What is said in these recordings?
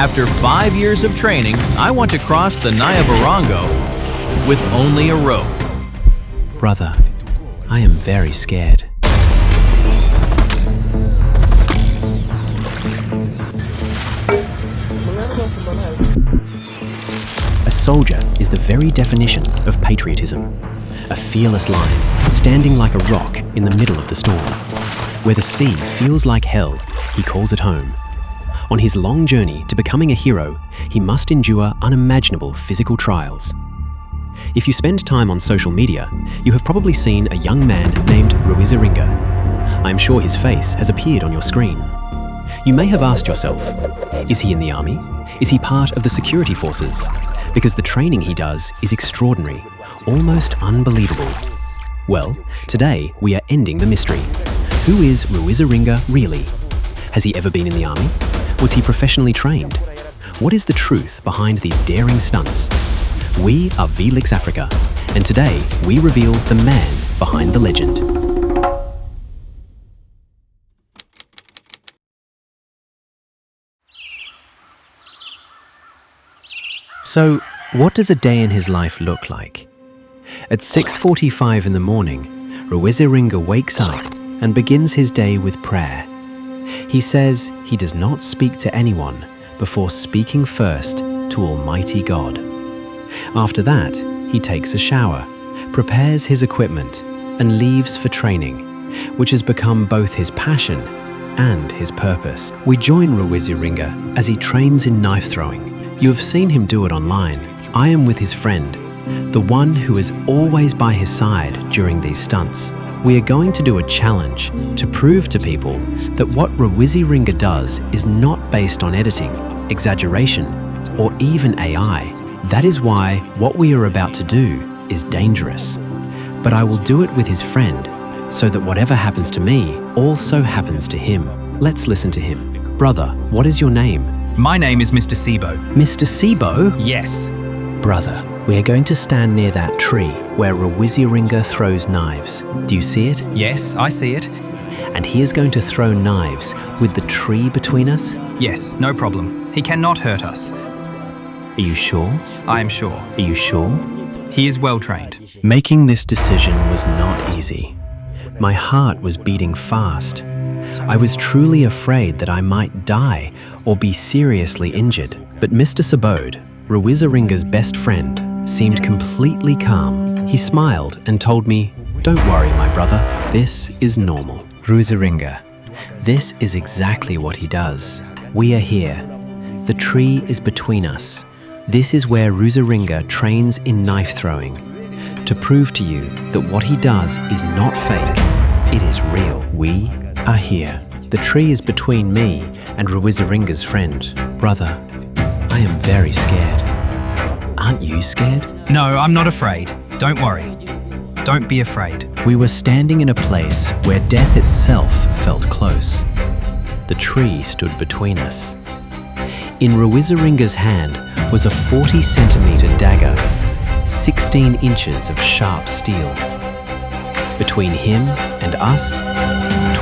After 5 years of training, I want to cross the Rwiziringa with only a rope. Brother, I am very scared. A soldier is the very definition of patriotism. A fearless lion, standing like a rock in the middle of the storm. Where the sea feels like hell, he calls it home. On his long journey to becoming a hero, he must endure unimaginable physical trials. If you spend time on social media, you have probably seen a young man named Ruizeringa. I am sure his face has appeared on your screen. You may have asked yourself, is he in the army? Is he part of the security forces? Because the training he does is extraordinary, almost unbelievable. Well, today we are ending the mystery. Who is Ruizeringa really? Has he ever been in the army? Was he professionally trained? What is the truth behind these daring stunts? We are VLIX Africa, and today we reveal the man behind the legend. So, what does a day in his life look like? At 6:45 in the morning, Ruizeringa wakes up and begins his day with prayer. He says he does not speak to anyone before speaking first to Almighty God. After that, he takes a shower, prepares his equipment, and leaves for training, which has become both his passion and his purpose. We join Ruizeringa as he trains in knife throwing. You have seen him do it online. I am with his friend, the one who is always by his side during these stunts. We are going to do a challenge to prove to people that what Ruizeringa does is not based on editing, exaggeration, or even AI. That is why what we are about to do is dangerous. But I will do it with his friend, so that whatever happens to me also happens to him. Let's listen to him. Brother, what is your name? My name is Mr. Sibo. Mr. Sibo? Yes. Brother, we are going to stand near that tree where Ruizeringa throws knives. Do you see it? Yes, I see it. And he is going to throw knives with the tree between us? Yes, no problem. He cannot hurt us. Are you sure? I am sure. Are you sure? He is well trained. Making this decision was not easy. My heart was beating fast. I was truly afraid that I might die or be seriously injured. But Mr. Sabode, Ruizeringa's best friend, seemed completely calm. He smiled and told me, "Don't worry, my brother, this is normal." Ruizeringa, this is exactly what he does. We are here. The tree is between us. This is where Ruizeringa trains in knife throwing, to prove to you that what he does is not fake, it is real. We are here. The tree is between me and Ruizeringa's friend. Brother, I am very scared. Aren't you scared? No, I'm not afraid. Don't worry. Don't be afraid. We were standing in a place where death itself felt close. The tree stood between us. In Ruizeringa's hand was a 40-centimeter dagger, 16 inches of sharp steel. Between him and us,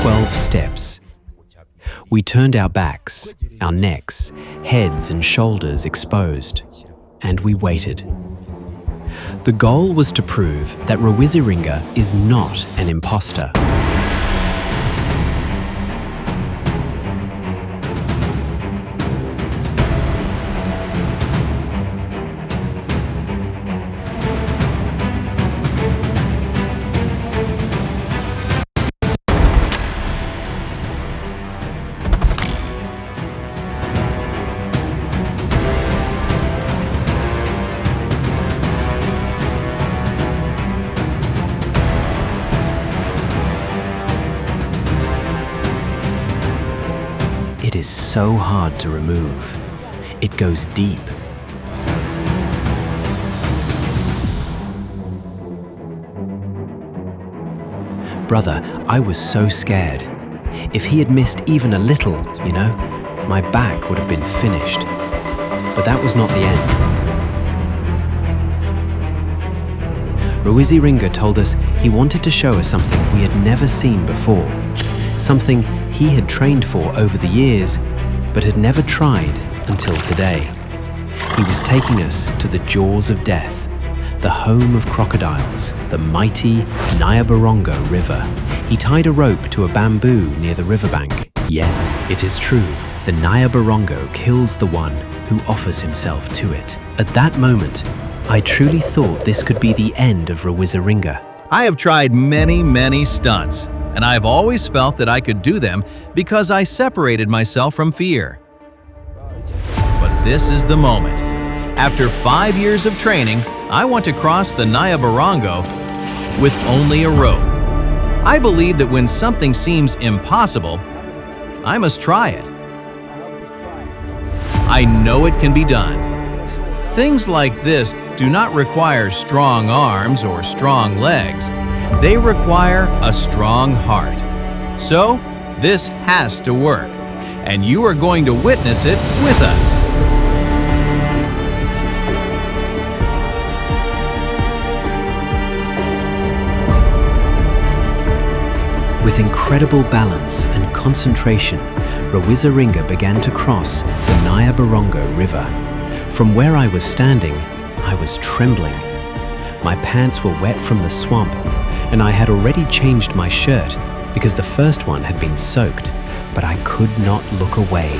12 steps. We turned our backs, our necks, heads and shoulders exposed, and we waited. The goal was to prove that Ruizeringa is not an imposter. It is so hard to remove. It goes deep. Brother, I was so scared. If he had missed even a little, my back would have been finished. But that was not the end. Ruizeringa told us he wanted to show us something we had never seen before. Something he had trained for over the years, but had never tried until today. He was taking us to the jaws of death, the home of crocodiles, the mighty Rwiziringa River. He tied a rope to a bamboo near the riverbank. Yes, it is true. The Rwiziringa kills the one who offers himself to it. At that moment, I truly thought this could be the end of Ruizeringa. I have tried many stunts, and I have always felt that I could do them because I separated myself from fear. But this is the moment. After 5 years of training, I want to cross the Rwiziringa with only a rope. I believe that when something seems impossible, I must try it. I know it can be done. Things like this do not require strong arms or strong legs. They require a strong heart. So, this has to work, and you are going to witness it with us. With incredible balance and concentration, Ruizeringa began to cross the Rwiziringa River. From where I was standing, I was trembling. My pants were wet from the swamp, and I had already changed my shirt because the first one had been soaked, but I could not look away.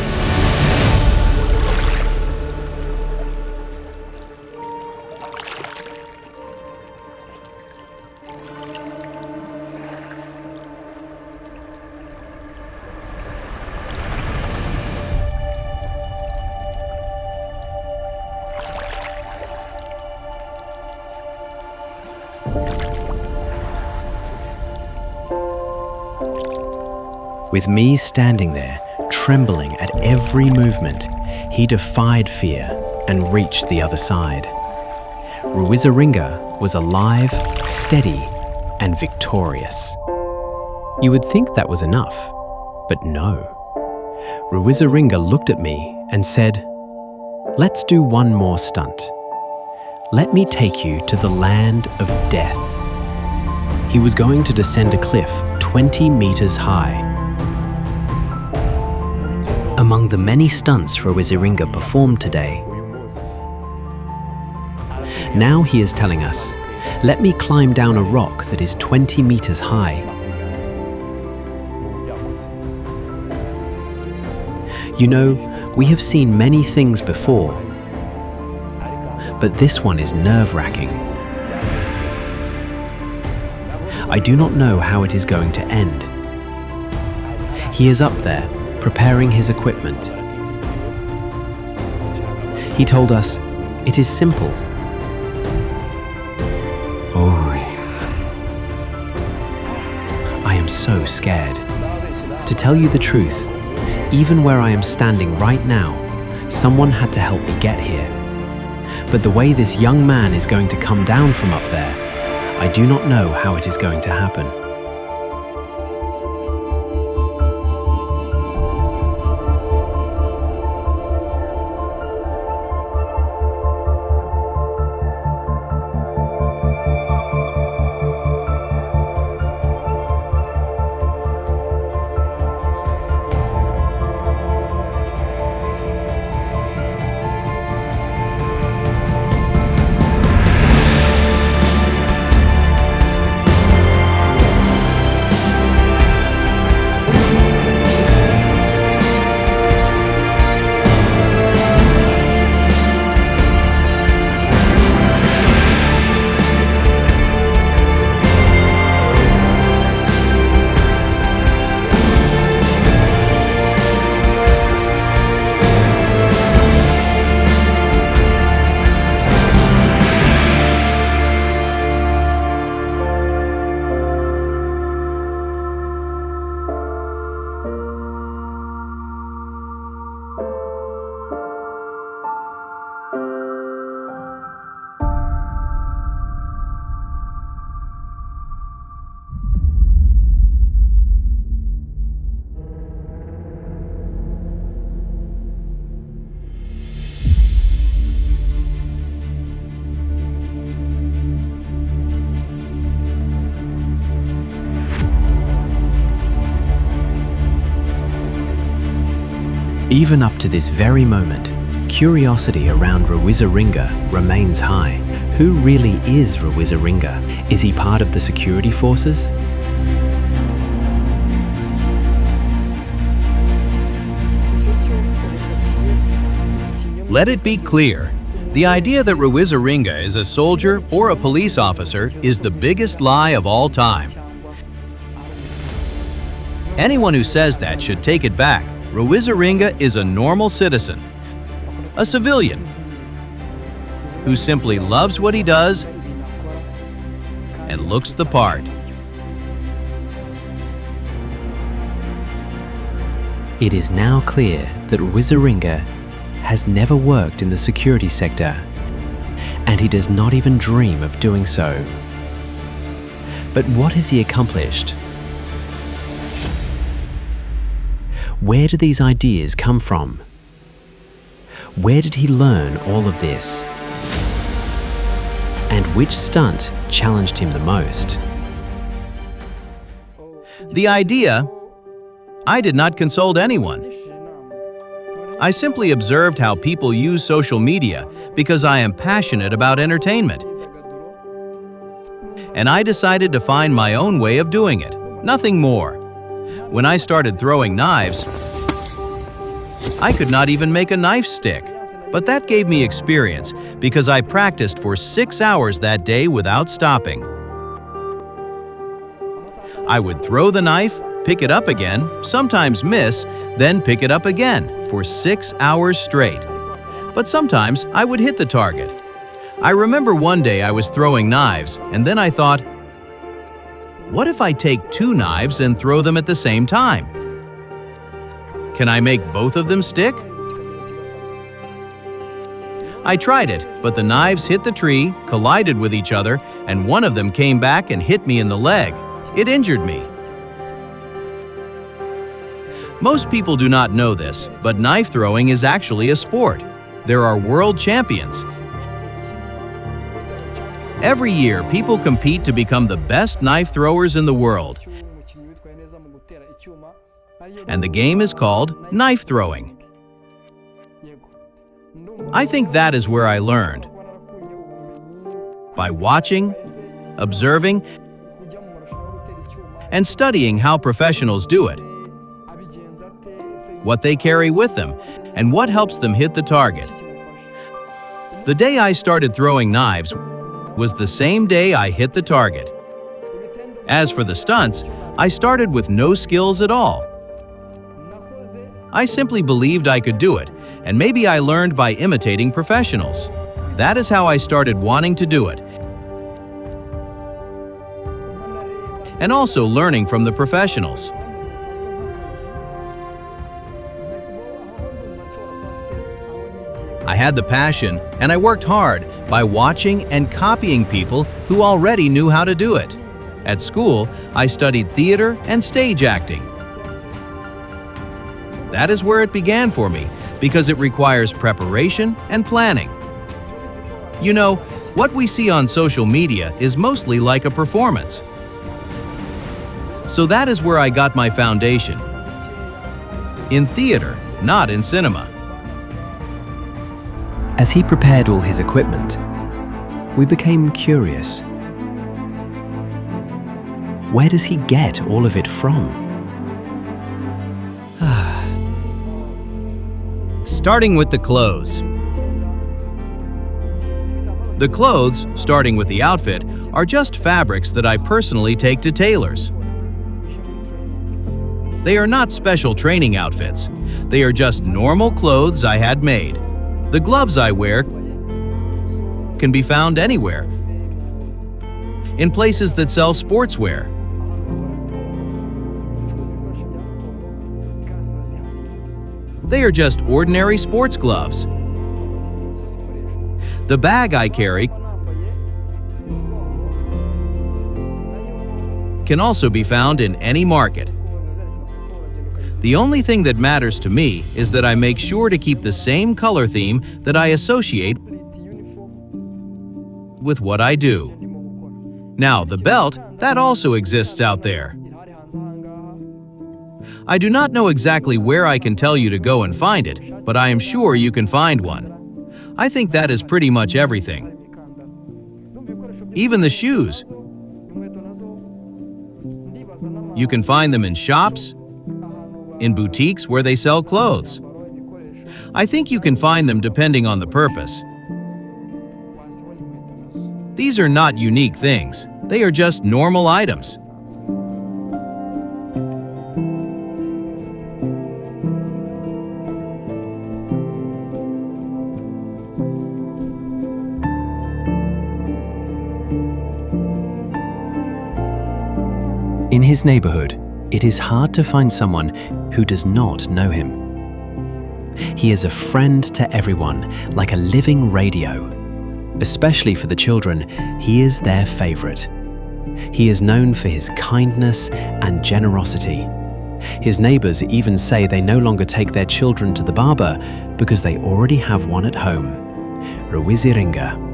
With me standing there, trembling at every movement, he defied fear and reached the other side. Ruizeringa was alive, steady, and victorious. You would think that was enough, but no. Ruizeringa looked at me and said, "Let's do one more stunt. Let me take you to the land of death." He was going to descend a cliff 20 meters high. Among the many stunts Rwiziringa performed today, now he is telling us, "Let me climb down a rock that is 20 meters high." You know, we have seen many things before, but this one is nerve-wracking. I do not know how it is going to end. He is up there, preparing his equipment. He told us, "It is simple." Oh, I am so scared. To tell you the truth, even where I am standing right now, someone had to help me get here. But the way this young man is going to come down from up there, I do not know how it is going to happen. Even up to this very moment, Curiosity around Ruizeringa remains high. Who really is Ruizeringa? Is he part of the security forces? Let it be clear, the idea that Ruizeringa is a soldier or a police officer is the biggest lie of all time. Anyone who says that should take it back. Ruizeringa is a normal citizen, a civilian, who simply loves what he does and looks the part. It is now clear that Ruizeringa has never worked in the security sector, and he does not even dream of doing so. But what has he accomplished? Where do these ideas come from? Where did he learn all of this? And which stunt challenged him the most? The idea, I did not consult anyone. I simply observed how people use social media because I am passionate about entertainment. And I decided to find my own way of doing it, nothing more. When I started throwing knives, I could not even make a knife stick. But that gave me experience because I practiced for 6 hours that day without stopping. I would throw the knife, pick it up again, sometimes miss, then pick it up again for 6 hours straight. But sometimes I would hit the target. I remember one day I was throwing knives, and then I thought, what if I take 2 knives and throw them at the same time? Can I make both of them stick? I tried it, but the knives hit the tree, collided with each other, and one of them came back and hit me in the leg. It injured me. Most people do not know this, but knife throwing is actually a sport. There are world champions. Every year, people compete to become the best knife throwers in the world. And the game is called knife throwing. I think that is where I learned. By watching, observing, and studying how professionals do it, what they carry with them, and what helps them hit the target. The day I started throwing knives was the same day I hit the target. As for the stunts, I started with no skills at all. I simply believed I could do it, and maybe I learned by imitating professionals. That is how I started wanting to do it. And also learning from the professionals. I had the passion, and I worked hard by watching and copying people who already knew how to do it. At school, I studied theater and stage acting. That is where it began for me, because it requires preparation and planning. You know, what we see on social media is mostly like a performance. So that is where I got my foundation. In theater, not in cinema. As he prepared all his equipment, we became curious. Where does he get all of it from? Starting with the clothes. The clothes, starting with the outfit, are just fabrics that I personally take to tailors. They are not special training outfits. They are just normal clothes I had made. The gloves I wear can be found anywhere, in places that sell sportswear. They are just ordinary sports gloves. The bag I carry can also be found in any market. The only thing that matters to me is that I make sure to keep the same color theme that I associate with what I do. Now, the belt, that also exists out there. I do not know exactly where I can tell you to go and find it, but I am sure you can find one. I think that is pretty much everything. Even the shoes. You can find them in shops, in boutiques where they sell clothes. I think you can find them depending on the purpose. These are not unique things. They are just normal items. In his neighborhood, it is hard to find someone who does not know him. He is a friend to everyone, like a living radio. Especially for the children, he is their favorite. He is known for his kindness and generosity. His neighbors even say they no longer take their children to the barber because they already have one at home. Ruizeringa.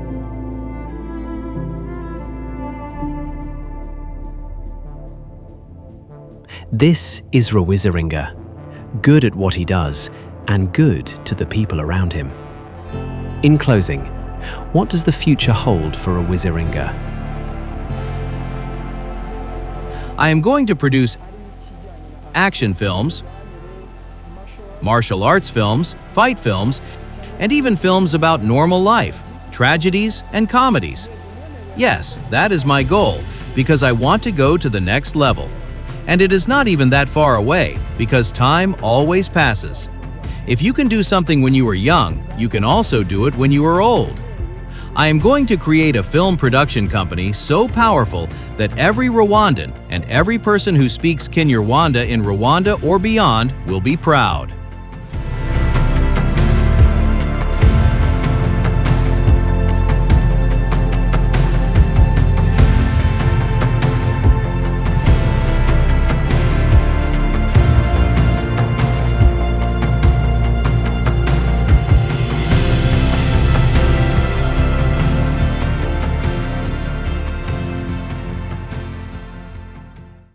This is Ruizeringa, good at what he does and good to the people around him. In closing, what does the future hold for Ruizeringa? I am going to produce action films, martial arts films, fight films, and even films about normal life, tragedies, and comedies. Yes, that is my goal, because I want to go to the next level. And it is not even that far away, because time always passes. If you can do something when you are young, you can also do it when you are old. I am going to create a film production company so powerful that every Rwandan and every person who speaks Kinyarwanda in Rwanda or beyond will be proud.